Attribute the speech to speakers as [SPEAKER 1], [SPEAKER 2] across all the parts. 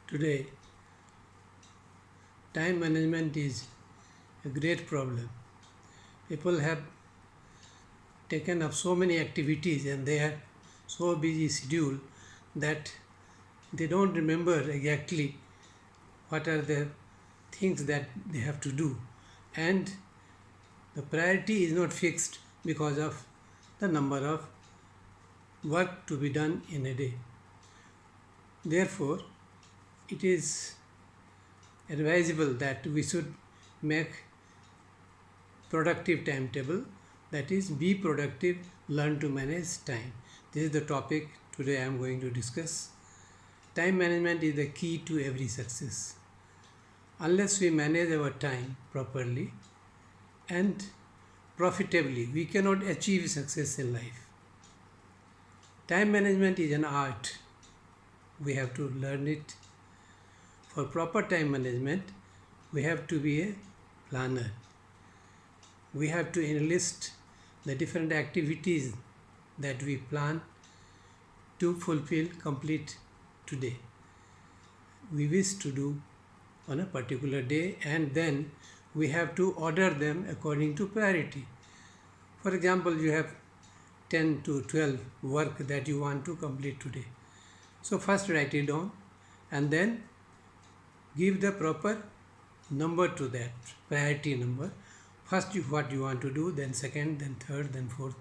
[SPEAKER 1] Today, time management is a great problem. People have taken up so many activities and they are so busy schedule that they don't remember exactly what are the things that they have to do, and the priority is not fixed because of the number of work to be done in a day. Therefore, it is advisable that we should make productive timetable, that is, be productive, learn to manage time. This is the topic today I am going to discuss. Time management is the key to every success. Unless we manage our time properly and profitably, we cannot achieve success in life. Time management is an art. We have to learn it. For proper time management, we have to be a planner. We have to enlist the different activities that we plan to fulfill, complete today. We wish to do on a particular day, and then we have to order them according to priority. For example, you have 10 to 12 work that you want to complete today. So first write it down and then give the proper number to that priority number. First what you want to do, then second, then third, then fourth,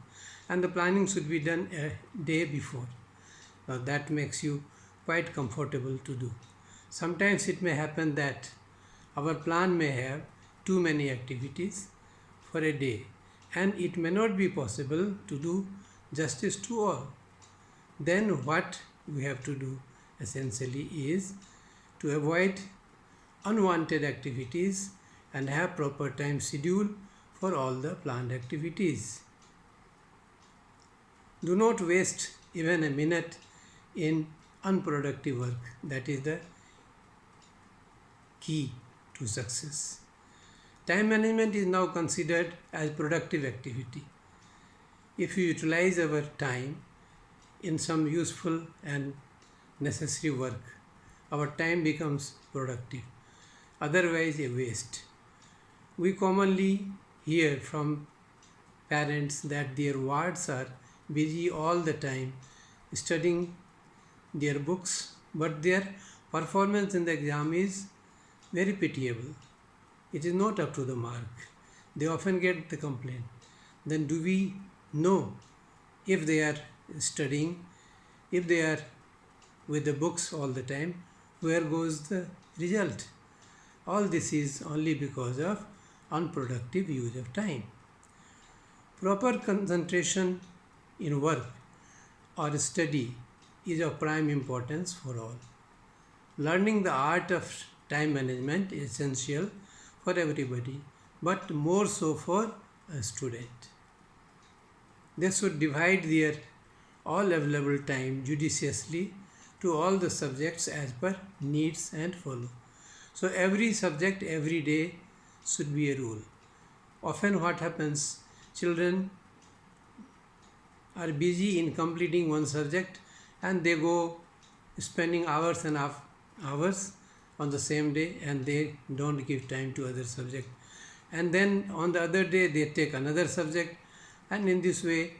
[SPEAKER 1] and the planning should be done a day before. Now that makes you quite comfortable to do. Sometimes it may happen that our plan may have too many activities for a day, and it may not be possible to do justice to all. Then what we have to do essentially is to avoid unwanted activities and have proper time schedule for all the planned activities. Do not waste even a minute in unproductive work. That is the key to success. Time management is now considered as productive activity. If we utilize our time in some useful and necessary work, our time becomes productive. Otherwise, a waste. We commonly hear from parents that their wards are busy all the time studying their books, but their performance in the exam is very pitiable. It is not up to the mark. They often get the complaint. Then do we know if they are studying, if they are with the books all the time, where goes the result? All this is only because of unproductive use of time. Proper concentration in work or study is of prime importance for all. Learning the art of time management is essential for everybody, but more so for a student. They should divide their all available time judiciously to all the subjects as per needs and follow. So every subject every day should be a rule. Often what happens, children are busy in completing one subject and they go spending hours and hours on the same day, and they don't give time to other subject. And then on the other day they take another subject, and in this way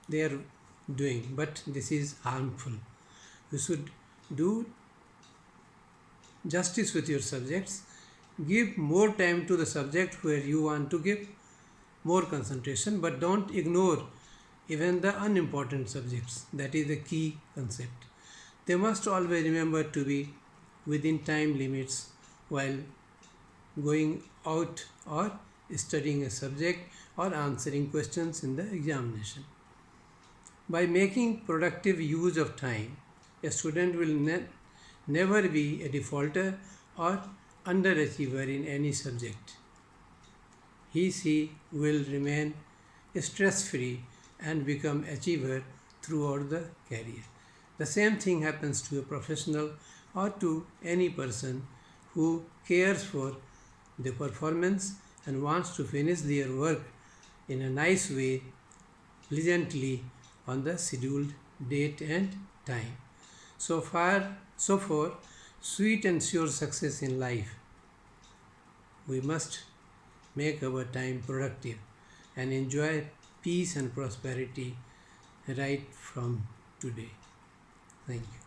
[SPEAKER 1] they are doing, but this is harmful. You should do justice with your subjects. Give more time to the subject where you want to give more concentration, but don't ignore even the unimportant subjects. That is the key concept. They must always remember to be within time limits while going out or studying a subject or answering questions in the examination. By making productive use of time, a student will never be a defaulter or underachiever in any subject. She will remain stress-free and become achiever throughout the career. The same thing happens to a professional or to any person who cares for the performance and wants to finish their work in a nice way, pleasantly, on the scheduled date and time. So for sweet and sure success in life, we must make our time productive and enjoy peace and prosperity right from today. Thank you.